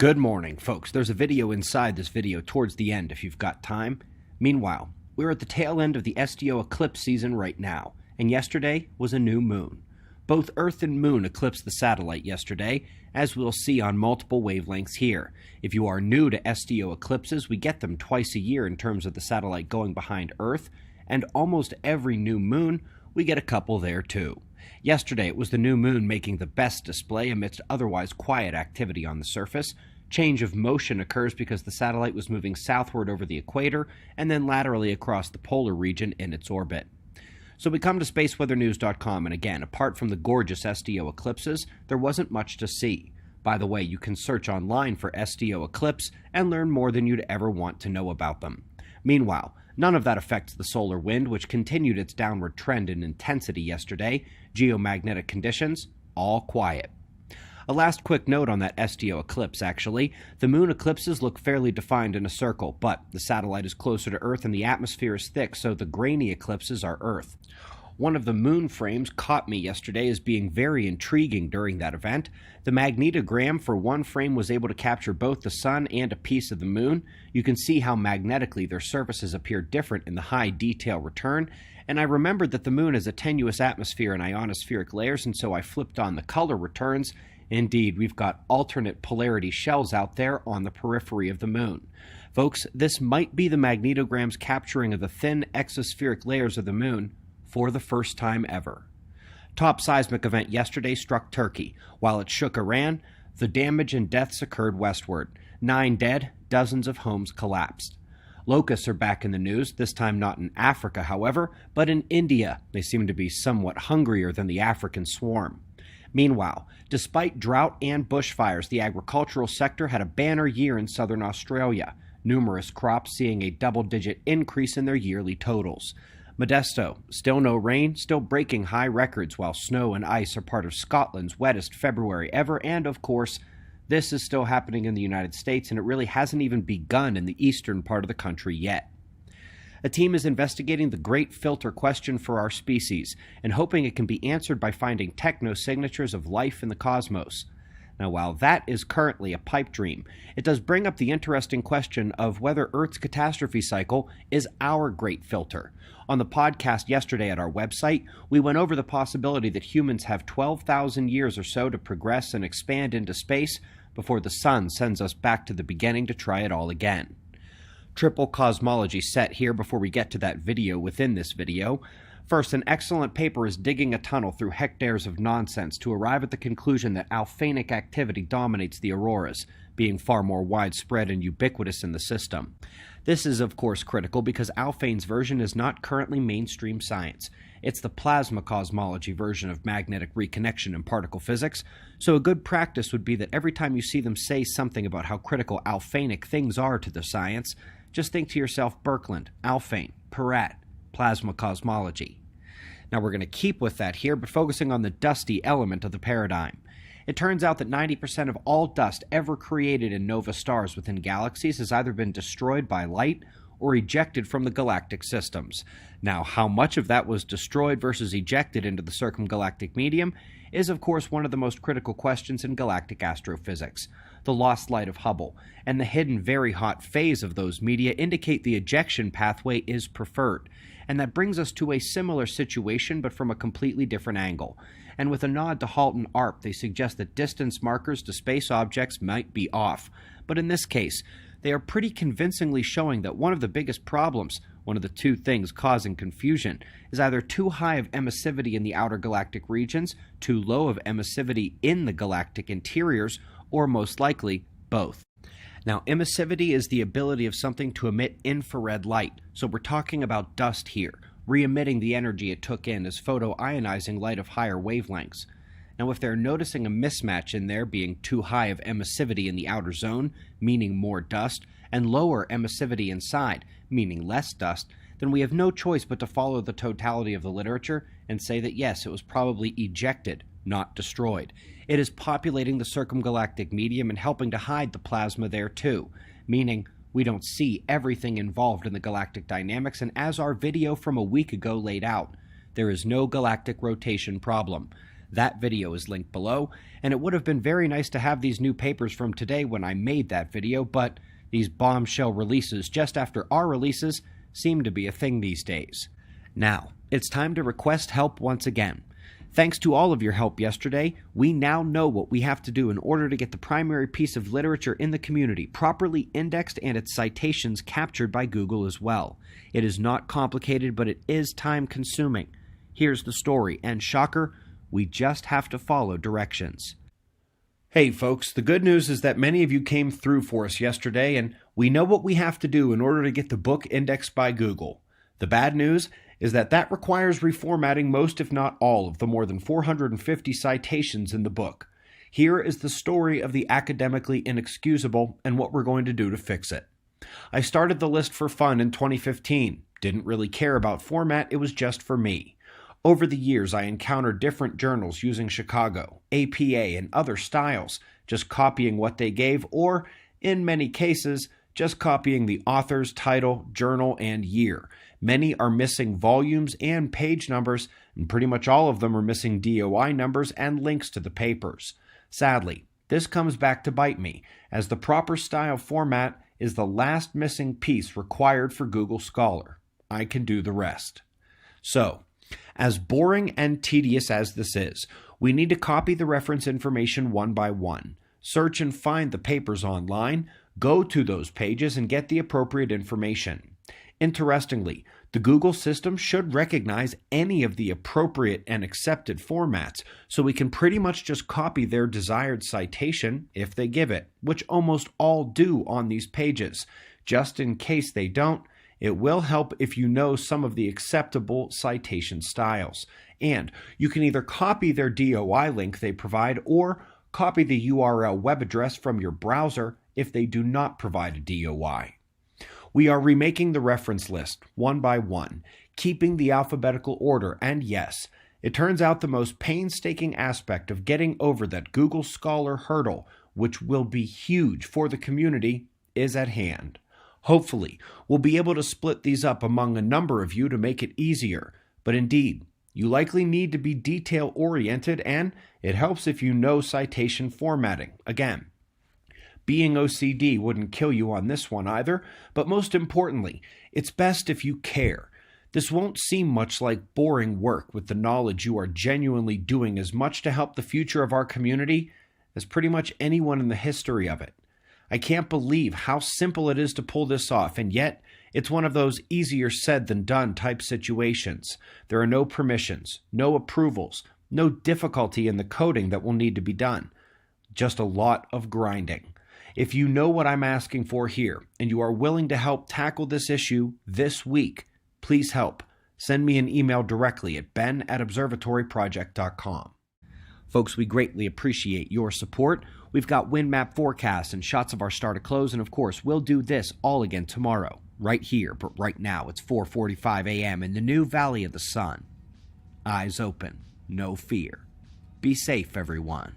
Good morning, folks. There's a video inside this video towards the end if you've got time. Meanwhile, we're at the tail end of the SDO eclipse season right now, and yesterday was a new moon. Both Earth and Moon eclipsed the satellite yesterday, as we'll see on multiple wavelengths here. If you are new to SDO eclipses, we get them twice a year in terms of the satellite going behind Earth, and almost every new moon, we get a couple there too. Yesterday, it was the new moon making the best display amidst otherwise quiet activity on the surface. Change of motion occurs because the satellite was moving southward over the equator and then laterally across the polar region in its orbit. So we come to spaceweathernews.com, and again, apart from the gorgeous SDO eclipses, there wasn't much to see. By the way, you can search online for SDO eclipse and learn more than you'd ever want to know about them. Meanwhile, none of that affects the solar wind, which continued its downward trend in intensity yesterday. Geomagnetic conditions, all quiet. A last quick note on that SDO eclipse, actually. The moon eclipses look fairly defined in a circle, but the satellite is closer to Earth and the atmosphere is thick, so the grainy eclipses are Earth. One of the moon frames caught me yesterday as being very intriguing during that event. The magnetogram for one frame was able to capture both the sun and a piece of the moon. You can see how magnetically their surfaces appear different in the high detail return, and I remembered that the moon has a tenuous atmosphere and ionospheric layers, and so I flipped on the color returns. Indeed, we've got alternate polarity shells out there on the periphery of the moon. Folks, this might be the magnetogram's capturing of the thin exospheric layers of the moon for the first time ever. Top seismic event yesterday struck Turkey. While it shook Iran, the damage and deaths occurred westward. 9 dead, dozens of homes collapsed. Locusts are back in the news, this time not in Africa, however, but in India. They seem to be somewhat hungrier than the African swarm. Meanwhile, despite drought and bushfires, the agricultural sector had a banner year in southern Australia, numerous crops seeing a double-digit increase in their yearly totals. Modesto, still no rain, still breaking high records, while snow and ice are part of Scotland's wettest February ever, and of course, this is still happening in the United States, and it really hasn't even begun in the eastern part of the country yet. A team is investigating the great filter question for our species, and hoping it can be answered by finding techno-signatures of life in the cosmos. Now, while that is currently a pipe dream, it does bring up the interesting question of whether Earth's catastrophe cycle is our great filter. On the podcast yesterday at our website, we went over the possibility that humans have 12,000 years or so to progress and expand into space before the sun sends us back to the beginning to try it all again. Triple cosmology set here before we get to that video within this video. First, an excellent paper is digging a tunnel through hectares of nonsense to arrive at the conclusion that alphanic activity dominates the auroras, being far more widespread and ubiquitous in the system. This is, of course, critical because Alphane's version is not currently mainstream science. It's the plasma cosmology version of magnetic reconnection and particle physics, so a good practice would be that every time you see them say something about how critical alphanic things are to the science, just think to yourself Birkeland, Alphane, Peratt, plasma cosmology. Now we're going to keep with that here, but focusing on the dusty element of the paradigm. It turns out that 90% of all dust ever created in nova stars within galaxies has either been destroyed by light or ejected from the galactic systems. Now, how much of that was destroyed versus ejected into the circumgalactic medium is, of course, one of the most critical questions in galactic astrophysics. The lost light of Hubble and the hidden very hot phase of those media indicate the ejection pathway is preferred. And that brings us to a similar situation, but from a completely different angle. And with a nod to Halt and ARP, they suggest that distance markers to space objects might be off. But in this case, they are pretty convincingly showing that one of the biggest problems, one of the two things causing confusion, is either too high of emissivity in the outer galactic regions, too low of emissivity in the galactic interiors, or most likely, both. Now, emissivity is the ability of something to emit infrared light, so we're talking about dust here, re-emitting the energy it took in as photoionizing light of higher wavelengths. Now, if they're noticing a mismatch in there being too high of emissivity in the outer zone, meaning more dust, and lower emissivity inside, meaning less dust, then we have no choice but to follow the totality of the literature and say that yes, it was probably ejected, not destroyed. It is populating the circumgalactic medium and helping to hide the plasma there too, meaning we don't see everything involved in the galactic dynamics, and as our video from a week ago laid out, there is no galactic rotation problem. That video is linked below, and it would have been very nice to have these new papers from today when I made that video, but these bombshell releases just after our releases seem to be a thing these days. Now, it's time to request help once again. Thanks to all of your help yesterday, we now know what we have to do in order to get the primary piece of literature in the community properly indexed and its citations captured by Google as well. It is not complicated, but it is time-consuming. Here's the story, and shocker, we just have to follow directions. Hey folks, the good news is that many of you came through for us yesterday, and we know what we have to do in order to get the book indexed by Google. The bad news is that requires reformatting most if not all of the more than 450 citations in the book. Here is the story of the academically inexcusable and what we're going to do to fix it. I started the list for fun in 2015. Didn't really care about format, it was just for me. Over the years, I encountered different journals using Chicago, APA, and other styles, just copying what they gave, or, in many cases, just copying the author's title, journal, and year. Many are missing volumes and page numbers, and pretty much all of them are missing DOI numbers and links to the papers. Sadly, this comes back to bite me, as the proper style format is the last missing piece required for Google Scholar. I can do the rest. So, as boring and tedious as this is, we need to copy the reference information one by one, search and find the papers online, go to those pages and get the appropriate information. Interestingly, the Google system should recognize any of the appropriate and accepted formats, so we can pretty much just copy their desired citation if they give it, which almost all do on these pages. Just in case they don't, it will help if you know some of the acceptable citation styles. And you can either copy their DOI link they provide or copy the URL web address from your browser if they do not provide a DOI. We are remaking the reference list one by one, keeping the alphabetical order, and yes, it turns out the most painstaking aspect of getting over that Google Scholar hurdle, which will be huge for the community, is at hand. Hopefully, we'll be able to split these up among a number of you to make it easier, but indeed, you likely need to be detail-oriented, and it helps if you know citation formatting. Again, being OCD wouldn't kill you on this one either, but most importantly, it's best if you care. This won't seem much like boring work with the knowledge you are genuinely doing as much to help the future of our community as pretty much anyone in the history of it. I can't believe how simple it is to pull this off, and yet it's one of those easier said than done type situations. There are no permissions, no approvals, no difficulty in the coding that will need to be done. Just a lot of grinding. If you know what I'm asking for here, and you are willing to help tackle this issue this week, please help. Send me an email directly at ben@observatoryproject.com. Folks, we greatly appreciate your support. We've got wind map forecasts and shots of our star to close, and of course, we'll do this all again tomorrow, right here, but right now it's 4:45 a.m. in the new Valley of the Sun. Eyes open, no fear. Be safe, everyone.